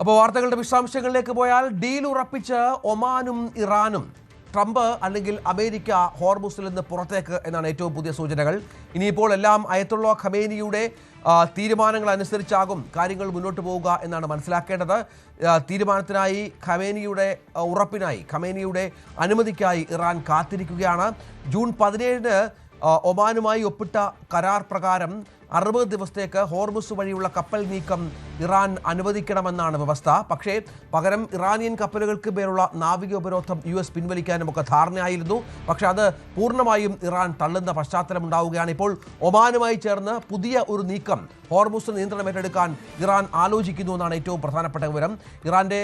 അപ്പോൾ വാർത്തകളുടെ വിശദാംശങ്ങളിലേക്ക് പോയാൽ ഡീൽ ഉറപ്പിച്ച് ഒമാനും ഇറാനും ട്രംപ് അല്ലെങ്കിൽ അമേരിക്ക ഹോർമുസിൽ നിന്ന് പുറത്തേക്ക് എന്നാണ് ഏറ്റവും പുതിയ സൂചനകൾ. ഇനിയിപ്പോൾ എല്ലാം അയത്തുള്ള ഖമേനിയുടെ തീരുമാനങ്ങൾ അനുസരിച്ചാകും കാര്യങ്ങൾ മുന്നോട്ട് പോവുക എന്നാണ് മനസ്സിലാക്കേണ്ടത്. തീരുമാനത്തിനായി ഉറപ്പിനായി ഖമേനിയുടെ അനുമതിക്കായി ഇറാൻ കാത്തിരിക്കുകയാണ്. ജൂൺ 17-ന് ഒമാനുമായി ഒപ്പിട്ട കരാർ പ്രകാരം 60 ദിവസത്തേക്ക് ഹോർമുസ് വഴിയുള്ള കപ്പൽ നീക്കം ഇറാൻ അനുവദിക്കണമെന്നാണ് വ്യവസ്ഥ. പക്ഷേ പകരം ഇറാനിയൻ കപ്പലുകൾക്ക് മേലുള്ള നാവിക ഉപരോധം US പിൻവലിക്കാനും ഒക്കെ ധാരണയായിരുന്നു. പക്ഷേ അത് പൂർണ്ണമായും ഇറാൻ തള്ളുന്ന പശ്ചാത്തലം ഉണ്ടാവുകയാണ്. ഇപ്പോൾ ഒമാനുമായി ചേർന്ന് പുതിയ ഒരു നീക്കം ഹോർമുസ് നിയന്ത്രണം ഏറ്റെടുക്കാൻ ഇറാൻ ആലോചിക്കുന്നു എന്നാണ് ഏറ്റവും പ്രധാനപ്പെട്ട വിവരം. ഇറാന്റെ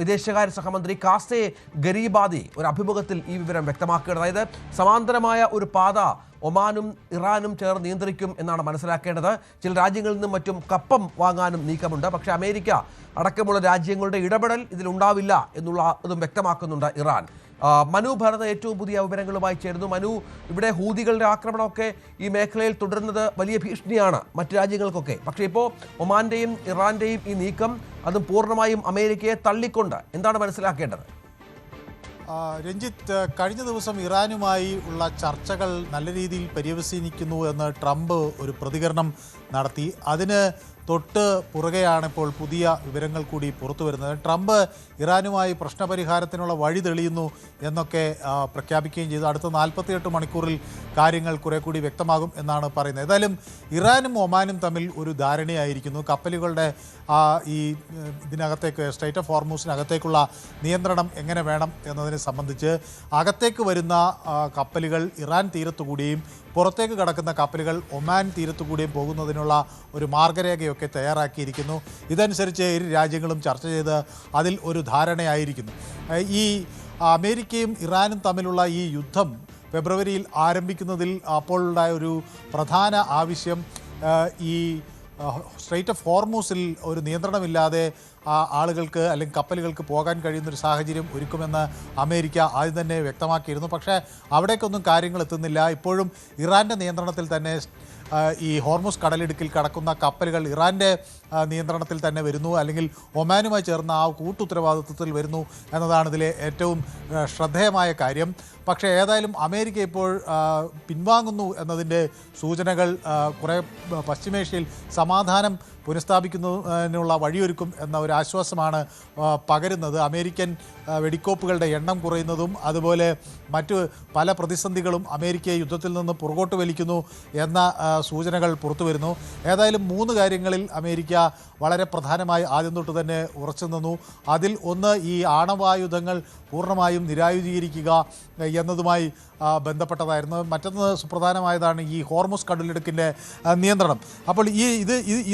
വിദേശകാര്യ സഹമന്ത്രി കാസെ ഗരീബാദി ഒരു അഭിമുഖത്തിൽ ഈ വിവരം വ്യക്തമാക്കുകയാണ്. അതായത് സമാന്തരമായ ഒരു പാത ഒമാനും ഇറാനും ചേർന്ന് നിയന്ത്രിക്കും എന്നാണ് മനസ്സിലാക്കേണ്ടത്. ചില രാജ്യങ്ങളിൽ നിന്നും മറ്റും കപ്പം വാങ്ങാനും നീക്കമുണ്ട്. പക്ഷേ അമേരിക്ക അടക്കമുള്ള രാജ്യങ്ങളുടെ ഇടപെടൽ ഇതിലുണ്ടാവില്ല ഇതും വ്യക്തമാക്കുന്നുണ്ട് ഇറാൻ. മനു ഭരത് ഏറ്റവും പുതിയ വിവരങ്ങളുമായി ചേരുന്നു. മനു, ഇവിടെ ഹൂതികളുടെ ആക്രമണമൊക്കെ ഈ മേഖലയിൽ തുടരുന്നത് വലിയ ഭീഷണിയാണ് മറ്റു രാജ്യങ്ങൾക്കൊക്കെ. പക്ഷേ ഇപ്പോൾ ഒമാന്റെയും ഇറാന്റെയും ഈ നീക്കം അതും പൂർണ്ണമായും അമേരിക്കയെ തള്ളിക്കൊണ്ട് എന്താണ് മനസ്സിലാക്കേണ്ടത്? രഞ്ജിത്ത്, കഴിഞ്ഞ ദിവസം ഇറാനുമായി ഉള്ള ചർച്ചകൾ നല്ല രീതിയിൽ പര്യവസാനിക്കുന്നു എന്ന് ട്രംപ് ഒരു പ്രതികരണം നടത്തി. അതിന് തൊട്ട് പുറകെയാണ് ഇപ്പോൾ പുതിയ വിവരങ്ങൾ കൂടി പുറത്തു വരുന്നത്. ട്രംപ് ഇറാനുമായി പ്രശ്നപരിഹാരത്തിനുള്ള വഴി തെളിയുന്നു എന്നൊക്കെ പ്രഖ്യാപിക്കുകയും ചെയ്തു. അടുത്ത 48 മണിക്കൂറിൽ കാര്യങ്ങൾ കുറെ കൂടി വ്യക്തമാകും എന്നാണ് പറയുന്നത്. ഏതായാലും ഇറാനും ഒമാനും തമ്മിൽ ഒരു ധാരണയായിരിക്കുന്നു. കപ്പലുകളുടെ ഈ ഇതിനകത്തേക്ക് സ്ട്രൈറ്റ് ഓഫ് ഹോർമൂസിനകത്തേക്കുള്ള നിയന്ത്രണം എങ്ങനെ വേണം എന്നതിനെ സംബന്ധിച്ച് അകത്തേക്ക് വരുന്ന കപ്പലുകൾ ഇറാൻ തീരത്തുകൂടിയും പുറത്തേക്ക് കടക്കുന്ന കപ്പലുകൾ ഒമാൻ തീരത്തുകൂടിയും പോകുന്നതിനുള്ള ഒരു മാർഗരേഖയൊക്കെ തയ്യാറാക്കിയിരിക്കുന്നു. ഇതനുസരിച്ച് ഇരു രാജ്യങ്ങളും ചർച്ച ചെയ്ത് അതിൽ ഒരു ധാരണയായിരിക്കുന്നു. ഈ അമേരിക്കയും ഇറാനും തമ്മിലുള്ള ഈ യുദ്ധം ഫെബ്രുവരിയിൽ ആരംഭിക്കുന്നതിൽ അപ്പോഴുണ്ടായ ഒരു പ്രധാന ആവശ്യം ഈ സ്ട്രൈറ്റ് ഓഫ് ഹോർമൂസിൽ ഒരു നിയന്ത്രണമില്ലാതെ ആളുകൾക്ക് അല്ലെങ്കിൽ കപ്പലുകൾക്ക് പോകാൻ കഴിയുന്നൊരു സാഹചര്യം ഒരുക്കുമെന്ന് അമേരിക്ക ആദ്യം തന്നെ വ്യക്തമാക്കിയിരുന്നു. പക്ഷേ അവിടേക്കൊന്നും കാര്യങ്ങൾ എത്തുന്നില്ല. ഇപ്പോഴും ഇറാൻ്റെ നിയന്ത്രണത്തിൽ തന്നെ ഈ ഹോർമുസ് കടലിടുക്കിൽ കടക്കുന്ന കപ്പലുകൾ ഇറാൻ്റെ നിയന്ത്രണത്തിൽ തന്നെ വരുന്നു, അല്ലെങ്കിൽ ഒമാനുമായി ചേർന്ന ആ കൂട്ടുത്തരവാദിത്വത്തിൽ വരുന്നു എന്നതാണ് ഇതിലെ ഏറ്റവും ശ്രദ്ധേയമായ കാര്യം. പക്ഷേ ഏതായാലും അമേരിക്ക ഇപ്പോൾ പിൻവാങ്ങുന്നു എന്നതിൻ്റെ സൂചനകൾ കുറേ പശ്ചിമേഷ്യയിൽ സമാധാനം പുനഃസ്ഥാപിക്കുന്നതിനുള്ള വഴിയൊരുക്കും എന്ന ഒരു ആശ്വാസമാണ് പകരുന്നത്. അമേരിക്കൻ വെടിക്കോപ്പുകളുടെ എണ്ണം കുറയുന്നതും അതുപോലെ മറ്റു പല പ്രതിസന്ധികളും അമേരിക്കയെ യുദ്ധത്തിൽ നിന്ന് പുറകോട്ട് വലിക്കുന്നു എന്ന സൂചനകൾ പുറത്തു വരുന്നു. ഏതായാലും 3 കാര്യങ്ങളിൽ അമേരിക്ക വളരെ പ്രധാനമായി ആദ്യം തൊട്ട് തന്നെ ഉറച്ചു നിന്നു. അതിൽ ഒന്ന് ഈ ആണവായുധങ്ങൾ പൂർണ്ണമായും നിരായുധീകരിക്കുക എന്നതുമായി ബന്ധപ്പെട്ടതായിരുന്നു. മറ്റൊന്ന് സുപ്രധാനമായതാണ് ഈ ഹോർമുസ് കടലിടുക്കിൻ്റെ നിയന്ത്രണം. അപ്പോൾ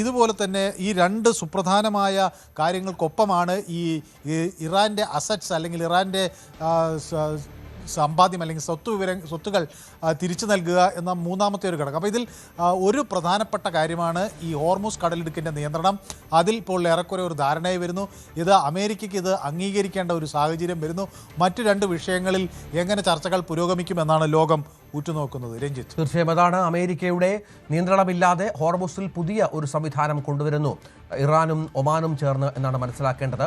ഇതുപോലെ തന്നെ ഈ 2 സുപ്രധാനമായ കാര്യങ്ങൾക്കൊപ്പമാണ് ഈ ഇറാൻ്റെ അസറ്റ്സ് അല്ലെങ്കിൽ ഇറാൻ്റെ സമ്പാദ്യം അല്ലെങ്കിൽ സ്വത്തുകൾ തിരിച്ചു നൽകുക എന്ന മൂന്നാമത്തെ ഒരു ഘടകം. അപ്പോൾ ഇതിൽ ഒരു പ്രധാനപ്പെട്ട കാര്യമാണ് ഈ ഹോർമുസ് കടലിടുക്കിൻ്റെ നിയന്ത്രണം. അതിൽ ഇപ്പോൾ ഏറെക്കുറെ ഒരു ധാരണയായി വരുന്നു. ഇത് അമേരിക്കയ്ക്ക് ഇത് അംഗീകരിക്കേണ്ട ഒരു സാഹചര്യം വരുന്നു. മറ്റു 2 വിഷയങ്ങളിൽ എങ്ങനെ ചർച്ചകൾ പുരോഗമിക്കുമെന്നാണ് ലോകം ഉറ്റുനോക്കുന്നത്. രഞ്ജിത്ത്, തീർച്ചയായും അതാണ്. അമേരിക്കയുടെ നിയന്ത്രണമില്ലാതെ ഹോർമുസിൽ പുതിയ ഒരു സംവിധാനം കൊണ്ടുവരുന്നു ഇറാനും ഒമാനും ചേർന്ന് എന്നാണ് മനസ്സിലാക്കേണ്ടത്.